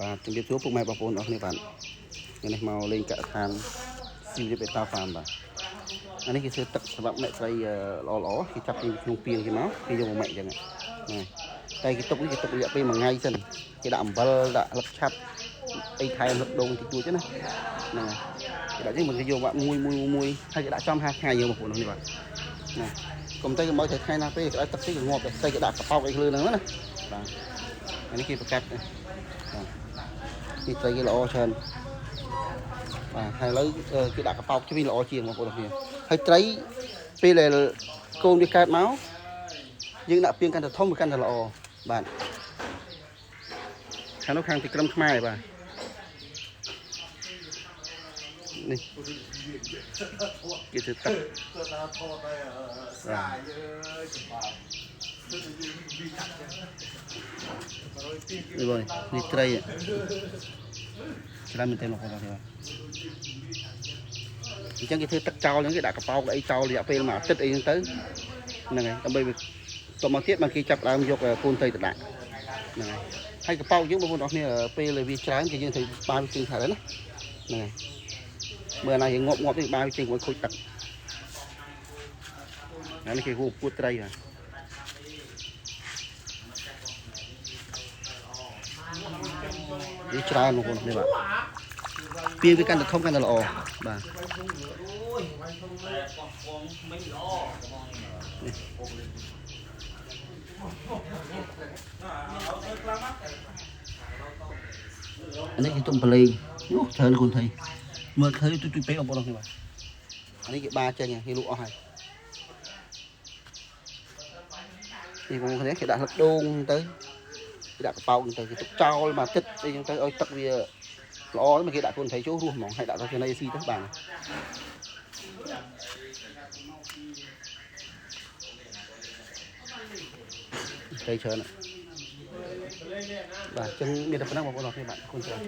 បាទជំរាបសួរពុកម៉ែបងប្អូនអរគ្នាបាទថ្ងៃនេះមកលេងកឋានស៊ីវិបេតាហ្វាមបាទអានេះគេធ្វើទឹកសម្រាប់អ្នកស្រីល្អគេចាប់ពីក្នុងពីងគេមកគេយកមកម៉ាក់អញ្ចឹងហ្នឹងតែគេទុកនេះគេទុករយៈពេល1ថ្ងៃសិនគេដាក់អំបិលដាក់លឹកឆាប់អីថែមលឹកដូងតិចតួចណាហ្នឹងគេដាក់ចឹងមិនគេយកមកមួយហើយគេដាក់ចំ50ថ្ងៃយើងបងប្អូននេះបាទណាកុំទៅគេមកតែថ្ងៃណាពេលគេដាក់ទឹកតិចគេងាប់តែស្អីគេដាក់កប៉ោកអីខ្លួនហ្នឹងណាបាទអានេះគេប្រកាសបាទទីត្រីគេល្អច្រើនបាទហើយឥឡូវគេដាក់កប៉ោកជ្វីល្អជាងបងប្អូនគ្នាហើយត្រីពេលដែលកូនវាកើតមកយើងដាក់ពីងកាន់តែធំវាកាន់តែល្អបាទខាងនោះខាងពីក្រឹមខ្មែរបាទនេះគេធ្វើទឹកនេះបងនេះត្រីច្រើនមែនទេបងប្អូនអញ្ចឹងគេធ្វើទឹកចោលអញ្ចឹងគេដាក់កប៉ោកអីចោលរយៈពេល1អាទិត្យអីហ្នឹងទៅហ្នឹងហើយដើម្បីវាតមកទៀតមកគេចាប់ដើមយកកូនត្រីទៅដាក់ហ្នឹងហើយហើយកប៉ោកយើងបងប្អូនអរគ្នាពេលវាច្រើនគេយើងត្រូវបាវាជើងថាដែរណាហ្នឹងហើយមើលណាយើងងាប់ទេបាវាជើងឲ្យខូចទឹកអានេះគេហូបពួតត្រីបាទវាច្រើនបងប្អូននេះបាទពីវាកាន់តែធំកាន់តែល្អបាទអានេះគេទុំប្រឡេងនោះច្រើនគុនថៃមើលឃើញទុយពេកបងប្អូននេះបាទអានេះគេបាចេញគេលក់អស់ហើយនេះបងប្អូនគេដាក់លឹកដូងទៅគេដាក់កប៉ោកទៅគេទុកចោលមកទឹកអីចឹងទៅឲ្យទឹកវាល្អមកគេដាក់គុនថៃចូលរស់ហ្មងហើយដាក់ទៅណៃស៊ីទៅបានត្រីច្រើនបាទចឹងមានតែប៉ុណ្ណឹងបងប្អូនអរគុណបាទគុណច្រើន